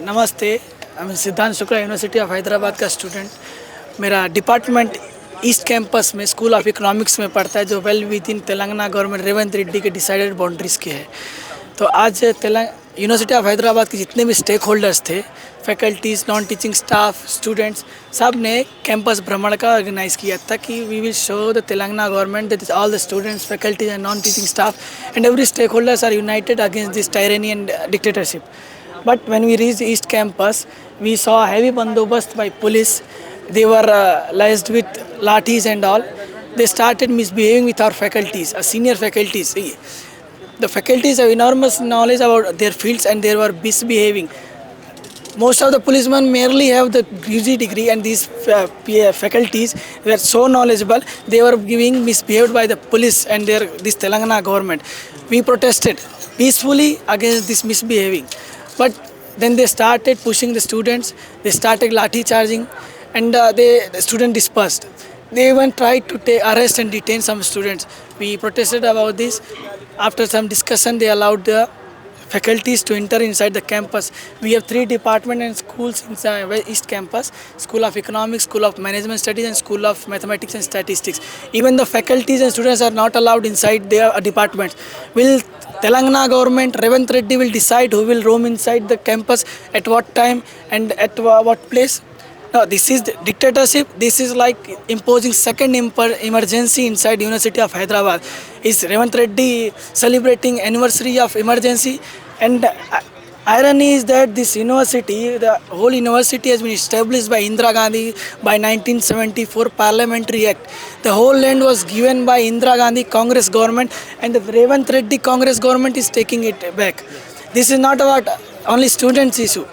नमस्ते। मैं सिद्धांत शुक्ला यूनिवर्सिटी ऑफ हैदराबाद का स्टूडेंट। मेरा डिपार्टमेंट ईस्ट कैंपस में स्कूल ऑफ इकोनॉमिक्स में पढ़ता है, जो well with in Telangana government Revanth Reddy के डिसाइडेड बाउंड्रीज़ के है। तो आज यूनिवर्सिटी ऑफ हैदराबाद के जितने भी स्टेक होल्डर्स थे, faculties, non teaching staff, students, सब ने कैंपस भ्रमण का ऑर्गेनाइज़ किया था कि we will show the Telangana government that all the students, faculties and non teaching staff and every stakeholders are united against this tyranny and dictatorship. But when we reached East Campus, we saw heavy bandobast by police. They were laced with lathis and all. They started misbehaving with our faculties, senior faculties. The faculties have enormous knowledge about their fields and they were misbehaving. Most of the policemen merely have the UG degree, and these faculties were so knowledgeable. They were being misbehaved by the police and this Telangana government. We protested peacefully against this misbehaving, but then they started pushing the students. They started lathi charging, and the student dispersed. They even tried to arrest and detain some students. We protested about this. After some discussion, they allowed the faculties to enter inside the campus. We have 3 departments and schools inside East Campus: School of Economics, School of Management Studies, and School of Mathematics and Statistics. Even the faculties and students are not allowed inside their departments. Will Telangana government, Revanth Reddy will decide who will roam inside the campus at what time and at what place? No, this is the dictatorship. This is like imposing second emergency inside University of Hyderabad. Is Revanth Reddy celebrating anniversary of emergency? And irony is that this university, the whole university has been established by Indira Gandhi by 1974 Parliamentary Act. The whole land was given by Indira Gandhi Congress government, and the Revanth Reddy Congress government is taking it back. This is not about only students issue.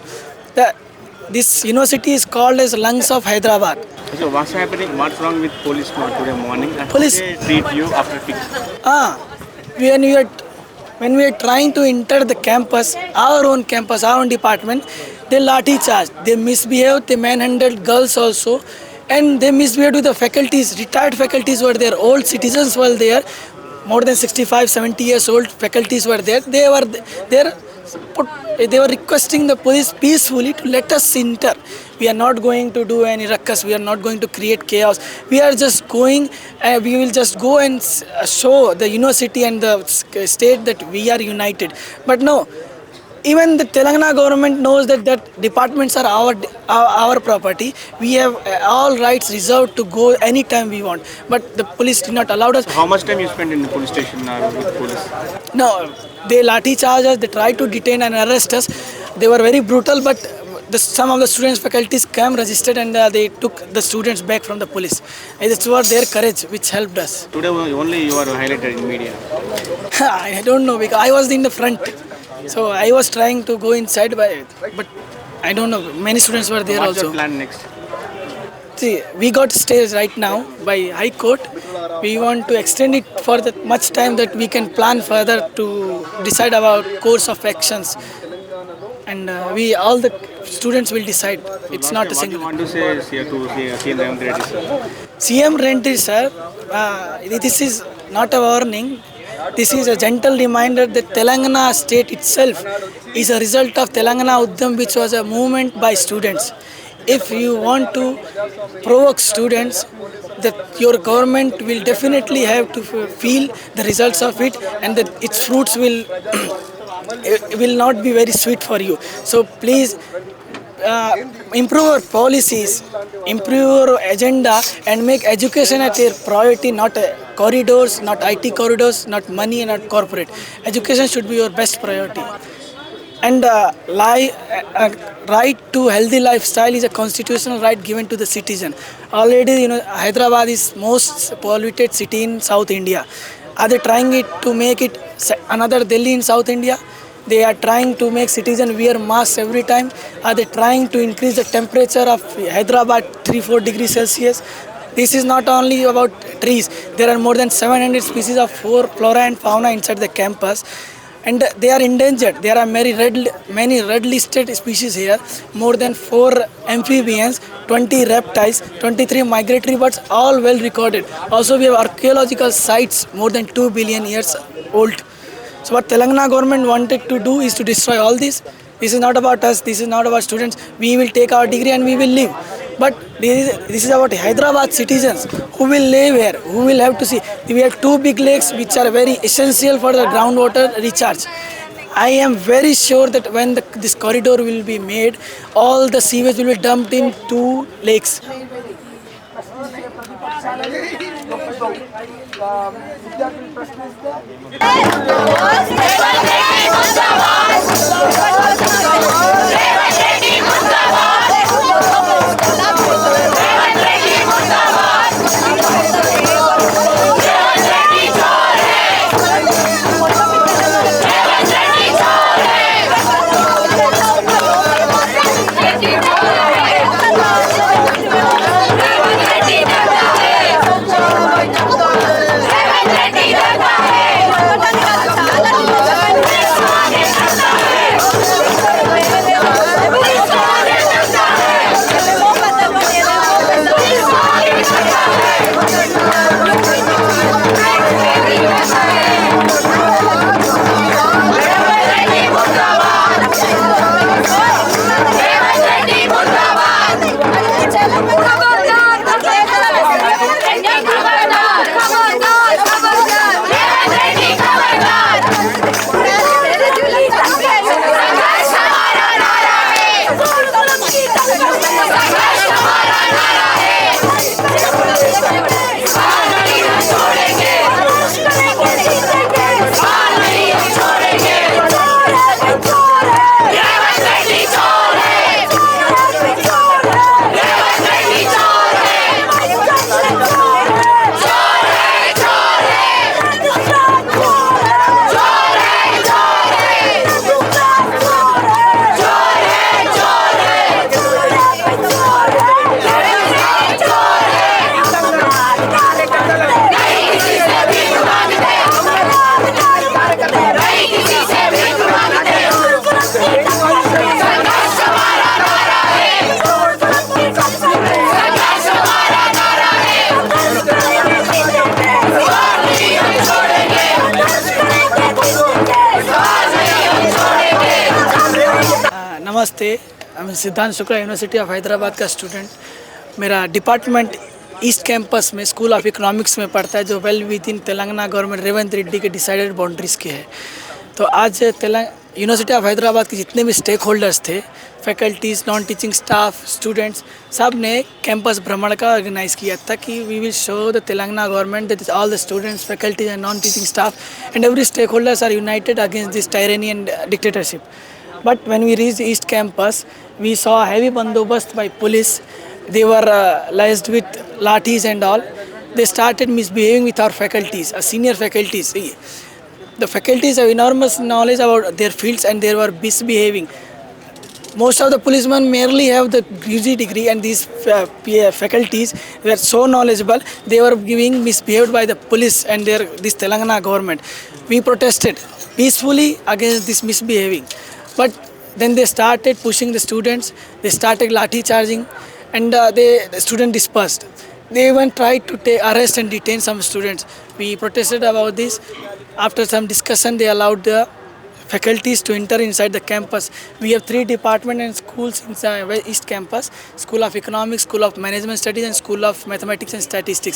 This university is called as lungs of Hyderabad. So what's happening? What's wrong with police today morning? And Police- how they treat you after When we are trying to enter the campus, our own campus, our own department, they lathi charged. They misbehaved. They manhandled girls also, and they misbehaved with the faculties. Retired faculties were there. Old citizens were there. More than 65, 70 years old faculties were there. They were there. They were requesting the police peacefully to let us enter. We are not going to do any ruckus. We are not going to create chaos. We are just going. We will just go and show the university and the state that we are united. But no. Even the Telangana government knows that departments are our property. We have all rights reserved to go anytime we want. But the police did not allow us. How much time you spent in the police station with police? No, they lathi charged us. They tried to detain and arrest us. They were very brutal, but some of the students' faculties came, registered, and they took the students back from the police. It was their courage which helped us. Today only you are highlighted in media. I don't know, because I was in the front. So I was trying to go inside, but I don't know. Many students were there What's also. your plan next? See, we got stays right now by High Court. We want to extend it for that much time that we can plan further to decide about course of actions. And all the students will decide. It's not a What you single. want to say is here to CM Revanth Reddy, sir? CM Reddy, sir, this is not a warning. This is a gentle reminder that Telangana state itself is a result of Telangana Uddham, which was a movement by students. If you want to provoke students, that your government will definitely have to feel the results of it, and that its fruits will will not be very sweet for you. So please improve your policies, improve your agenda, and make education a priority, not corridors, not IT corridors, not money, not corporate. Education should be your best priority. And right to healthy lifestyle is a constitutional right given to the citizen. Already, Hyderabad is most polluted city in South India. Are they trying to make it another Delhi in South India? They are trying to make citizens wear masks every time. Are they trying to increase the temperature of Hyderabad 3-4 degrees Celsius? This is not only about trees. There are more than 700 species of flora and fauna inside the campus, and they are endangered. There are many red listed species here. More than 4 amphibians, 20 reptiles, 23 migratory birds, all well recorded. Also, we have archaeological sites more than 2 billion years old. So what Telangana government wanted to do is to destroy all this. This is not about us. This is not about students. We will take our degree and we will leave. But this is about Hyderabad citizens who will live here, who will have to see. We have two big lakes which are very essential for the groundwater recharge. I am very sure that when this corridor will be made, all the sewage will be dumped in two lakes. नमस्ते, मैं सिद्धांत Shukla university of Hyderabad का student. मेरा department east campus में school of economics में पढ़ता है, जो well with in Telangana government Revanth Reddy के डिसाइडेड बाउंड्रीज़ के है। तो आज यूनिवर्सिटी ऑफ हैदराबाद के जितने भी स्टेक होल्डर्स थे, faculties, non teaching staff, students, सब ने कैंपस भ्रमण का ऑर्गेनाइज़ किया था कि we will show the Telangana government that all the students, faculties and non teaching staff and every stakeholders are united against this tyranny and dictatorship. But when we reached East Campus, we saw heavy bandobast by police. They were laced with lathis and all. They started misbehaving with our faculties, senior faculties. The faculties have enormous knowledge about their fields and they were misbehaving. Most of the policemen merely have the UG degree, and these faculties were so knowledgeable. They were being misbehaved by the police and this Telangana government. We protested peacefully against this misbehaving. But then they started pushing the students, they started lathi charging, and the student dispersed. They even tried to arrest and detain some students. We protested about this. After some discussion, they allowed the faculties to enter inside the campus. We have 3 departments and schools inside East Campus: School of Economics, School of Management Studies, and School of Mathematics and Statistics.